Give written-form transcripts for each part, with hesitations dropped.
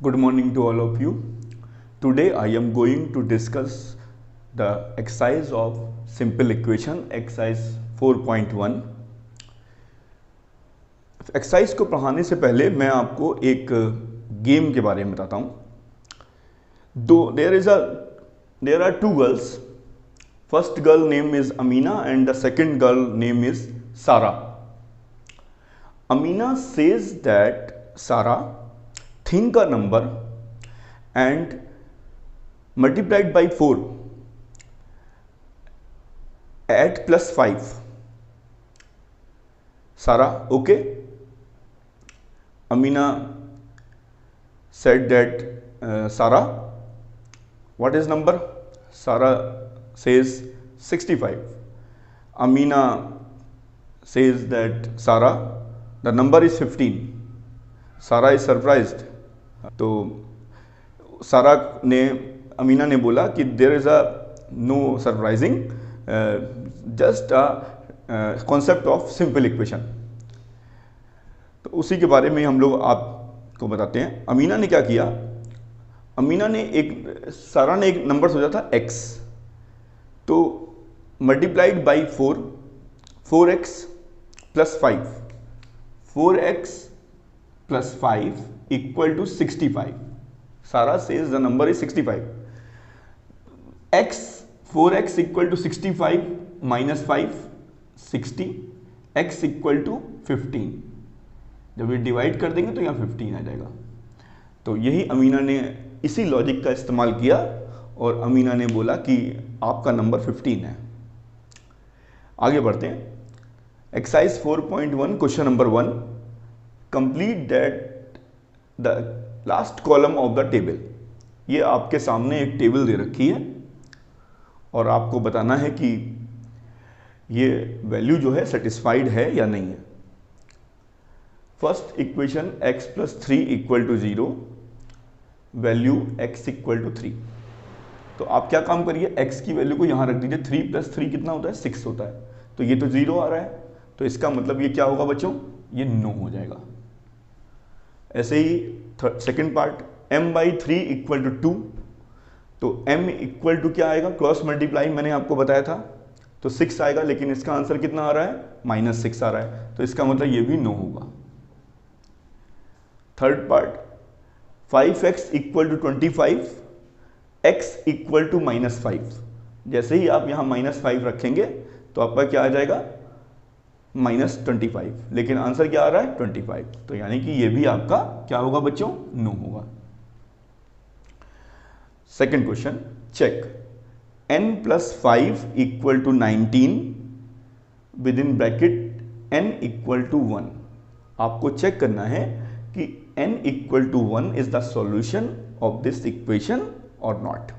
Good morning to all of you. Today I am going to discuss the exercise of simple equation exercise 4.1. Exercise को पढ़ाने से पहले मैं आपको एक गेम के बारे में बताता हूँ। There are two girls. First girl name is Amina and the second girl name is Sarah. Amina says that Sarah think a number and multiplied by 4 at plus 5. Sarah, okay? Amina said that Sarah, what is number? Sarah says 65. Amina says that Sarah, the number is 15. Sarah is surprised. तो सारा ने अमीना ने बोला कि there is a no surprising, just a concept of simple equation. तो उसी के बारे में हम लोग आपको बताते हैं। अमीना ने क्या किया, सारा ने एक नंबर सोचा था x, तो multiplied by 4x plus 5, 4x plus 5 equal to 65. Sarah says the number is 65. 4x equal to 65 minus 5, 60, x equal to 15. जब ये डिवाइड कर देंगे तो यहाँ 15 आ जाएगा। तो यही अमीना ने इसी लॉजिक का इस्तेमाल किया और अमीना ने बोला कि आपका नंबर 15 है। आगे बढ़ते हैं। Exercise 4.1 question number 1, complete that the last column of the table. ये आपके सामने एक टेबल दे रखी है और आपको बताना है कि ये वैल्यू जो है सेटिस्फाइड है या नहीं है। First equation x plus 3 equal to 0, value x equal to 3। तो आप क्या काम करिए, x की वैल्यू को यहां रख दीजिए। 3 प्लस 3 कितना होता है, 6 होता है। तो ये तो 0 आ रहा है, तो इसका मतलब ये क्या होगा बच्चों, ये नो हो जाएगा। ऐसे ही second part, m by 3 equal to 2, तो m इक्वल टू क्या आएगा, क्रॉस मल्टीप्लाई मैंने आपको बताया था, तो 6 आएगा, लेकिन इसका आंसर कितना आ रहा है, -6 आ रहा है, तो इसका मतलब ये भी नो होगा। Third part, 5x equal to 25, x equal to -5। जैसे ही आप यहाँ -5 रखेंगे तो आपका क्या आ जाएगा, -25, लेकिन आंसर क्या आ रहा है, 25। तो यानी कि ये भी आपका क्या होगा बच्चों, नो होगा। Second question, check n plus 5 equal to 19 within bracket n equal to 1। आपको चेक करना है कि n equal to 1 is the solution of this equation और नॉट।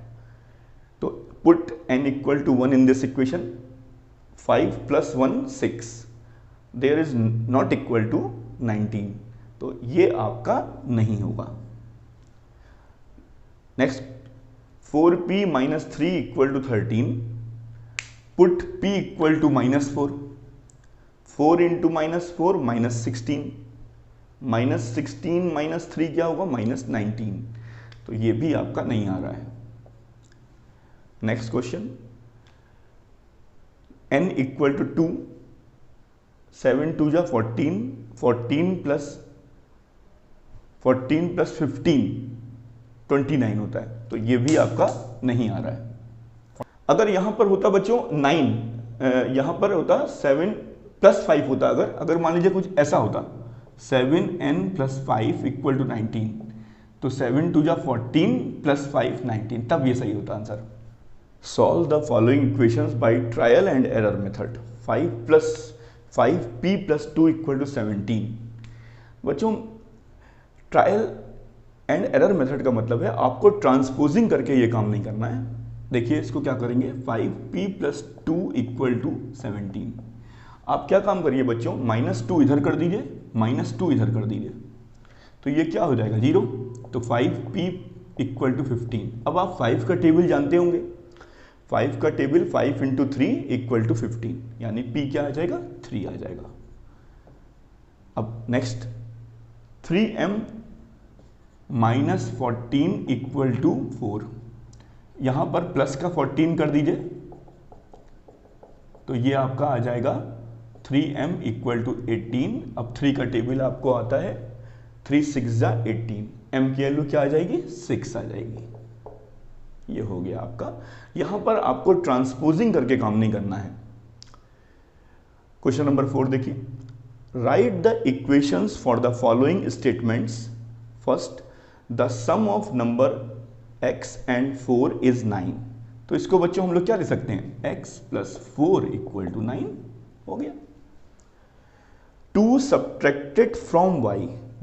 तो put n equal to 1 in this equation. 5 plus 1 6, there is not equal to 19, तो ये आपका नहीं होगा। Next, 4p minus 3 equal to 13, put p equal to -4, 4 into -4 -16, -16 minus 3 क्या होगा, -19, तो ये भी आपका नहीं आ रहा है। Next question, n equal to 2, 7 2 जा 14, 14 प्लस 15 29 होता है, तो ये भी आपका नहीं आ रहा है। अगर यहां पर होता बच्चों 9, यहां पर होता 7 प्लस 5 होता, अगर मान लीजिए कुछ ऐसा होता 7n प्लस 5 इक्वल टू 19, तो 7 2 जा 14 प्लस 5 19, तब ये सही होता answer. Solve the following equations by trial and error method. 5p plus 2 equal to 17। बच्चों, ट्रायल एंड एरर मेथड का मतलब है आपको ट्रांसपोजिंग करके ये काम नहीं करना है। देखिए इसको क्या करेंगे, 5p प्लस 2 इक्वल टू 17। आप क्या काम करिए बच्चों, -2 इधर कर दीजिए, -2 इधर कर दीजिए, तो ये क्या हो जाएगा, 0। तो 5p इक्वल टू 15। अब आप 5 का टेबल जानते होंगे, 5 का टेबल 5 इंटू 3 इक्वल टू 15, यानी p क्या आ जाएगा, 3 आ जाएगा। अब नेक्स्ट 3m -14 इक्वल टू 4। यहां पर प्लस का 14 कर दीजिए तो ये आपका आ जाएगा 3m इक्वल टू 18। अब 3 का टेबल आपको आता है 3 6 जा 18, m की वैल्यू क्या आ जाएगी 6 आ जाएगी। ये हो गया आपका। यहां पर आपको ट्रांसपोजिंग करके काम नहीं करना है। क्वेश्चन नंबर 4 देखिए, write the equations for the following statements. First, the sum of number x and 4 is 9। तो इसको बच्चों हम लोग क्या लिख सकते हैं, x प्लस 4 इक्वल टू 9 हो गया। 2 सब्ट्रैक्टेड फ्रॉम y,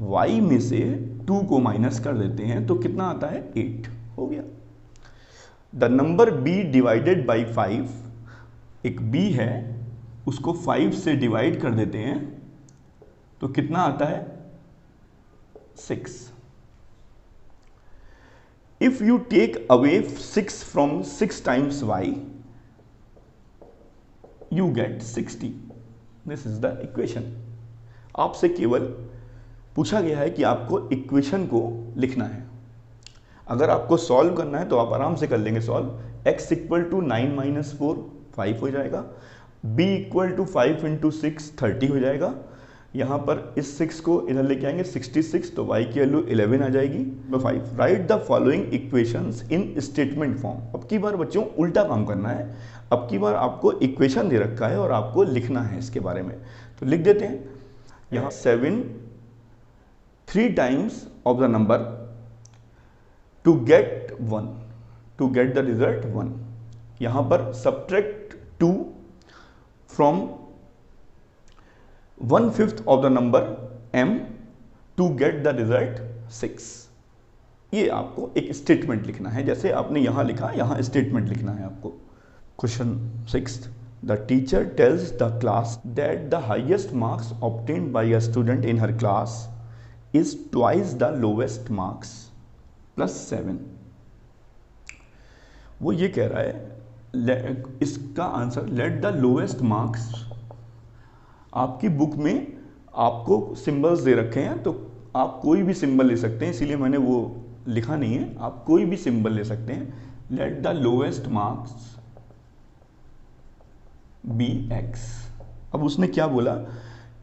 y में से 2 को माइनस कर देते हैं तो कितना आता है 8 हो गया। The number b divided by 5, एक b है उसको 5 से डिवाइड कर देते हैं तो कितना आता है 6। If you take away 6 from 6 times y, you get 60। This is the equation. आपसे केवल पूछा गया है कि आपको इक्वेशन को लिखना है। अगर आपको सॉल्व करना है तो आप आराम से कर लेंगे solve. x equal to 9 minus 4 5 हो जाएगा, b इक्वल टू 5 इंटू 6 30 हो जाएगा। यहाँ पर इस 6 को इधर लेके आएंगे 66, तो y की वैल्यू 11 आ जाएगी। 5 right the following equations in statement form. अब की बार बच्चों उल्टा काम करना है। अब की बार आपको इक्वेशन दे रखा है और आपको लिखना है इसके बारे में, तो लिख देते हैं। यहाँ 7 3 times of the number to get 1, to get the result 1। यहाँ पर subtract 2 from 1/5 of the number m to get the result 6। ये आपको एक स्टेटमेंट लिखना है, जैसे आपने यहां लिखा यहां स्टेटमेंट लिखना है आपको। Question 6, the teacher tells the class that the highest marks obtained by a student in her class is twice the lowest marks plus 7। वो ये कह रहा है, इसका answer let the lowest marks. आपकी बुक में आपको सिंबल्स दे रखे हैं तो आप कोई भी सिंबल ले सकते हैं, इसीलिए मैंने वो लिखा नहीं है। आप कोई भी सिंबल ले सकते हैं। Let the lowest marks be x। अब उसने क्या बोला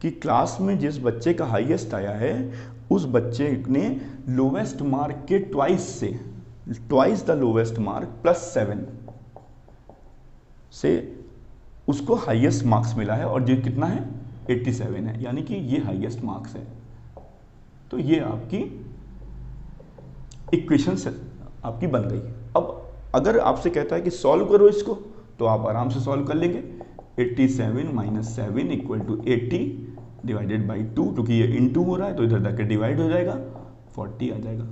कि क्लास में जिस बच्चे का हाईएस्ट आया है उस बच्चे ने लोवेस्ट मार्क के twice the lowest mark plus 7 से उसको हाईएस्ट मार्क्स मिला है, और जो कितना है 87 है, यानी कि ये हाईएस्ट मार्क्स है। तो ये आपकी इक्वेशन आपकी बन गई। अब अगर आपसे कहता है कि सॉल्व करो इसको, तो आप आराम से सॉल्व कर लेंगे। 87 minus 7 equal to 80 divided by 2, क्योंकि ये इनटू हो रहा है तो इधर जाकर डिवाइड हो जाएगा, 40 आ जाएगा।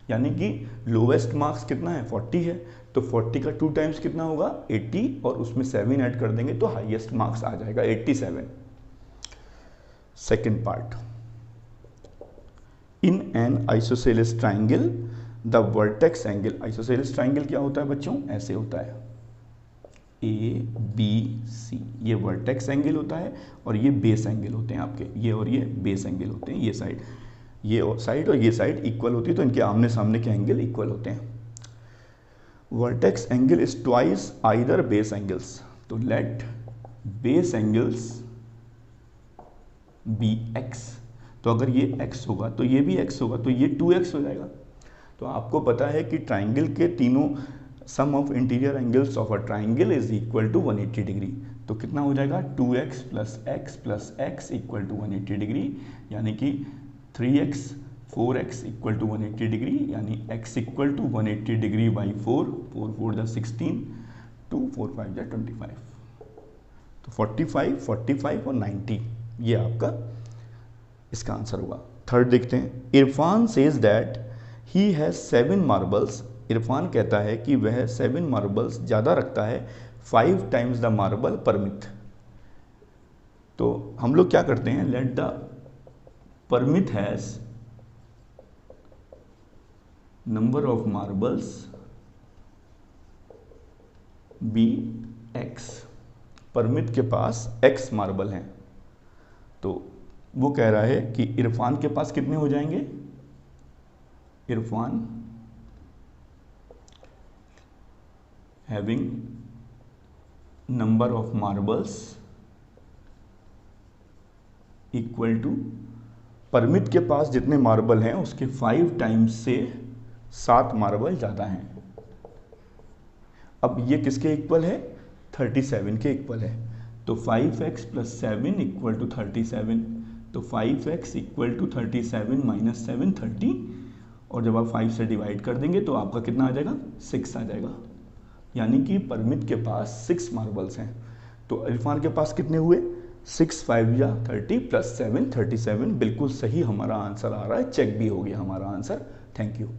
यानी कि लोवेस्ट मार्क्स कितना है 40 है, तो 40 का 2 टाइम्स कितना होगा 80, और उसमें 7 ऐड कर देंगे तो हाईएस्ट मार्क्स आ जाएगा 87। Second part, in an isosceles triangle the vertex angle. Isosceles triangle क्या होता है बच्चों, ऐसे होता है ABC, ये वर्टेक्स एंगल होता है और ये बेस एंगल होते हैं आपके, ये और ये बेस एंगल होते हैं। ये साइड और ये साइड इक्वल होती है, तो इनके आमने सामने के एंगल इक्वल होते हैं। Vertex angle is twice either base angles, तो let base angles be x। तो अगर ये x होगा तो ये भी x होगा, तो ये 2x हो जाएगा। तो आपको पता है कि ट्राइंगल के तीनों sum of interior angles of a triangle is equal to 180 degree. तो कितना हो जाएगा 2x plus x equal to 180 degree, यानी कि 3x 4x equal to 180 degree, यानी x equal to 180 degree by 4 4 = 16, 2 4 5 = 25। तो 45 45 और 90 ये आपका इसका आंसर होगा। थर्ड देखते हैं, Irfan says that he has 7 marbles. Irfan कहता है कि वह 7 मार्बल्स ज़्यादा रखता है 5 टाइम्स द मार्बल परमिट। तो हम लोग क्या करते हैं, let the Parmit has number of marbles be x। Parmit के पास x मार्बल हैं, तो वो कह रहा है कि इरफान के पास कितने हो जाएंगे Irfan having number of marbles equal to, Parmit के पास जितने मार्बल हैं उसके 5 टाइम्स से 7 मार्बल ज़्यादा हैं। अब ये किसके इक्वल है? 37 के इक्वल है। तो 5x + 7 इक्वल टू 37, तो 5x इक्वल टू 37 - 7 30, और जब आप 5 से डिवाइड कर देंगे तो आपका कितना आ जाएगा? 6 आ जाएगा। यानी कि परमित के पास 6 मार्बल्स हैं। तो इरफान के पास कितने हुए? 6 5 या 30 + 7 37। बिल्कुल सही हमारा आंसर आ रहा है, चेक भी हो गया हमारा आंसर। Thank you.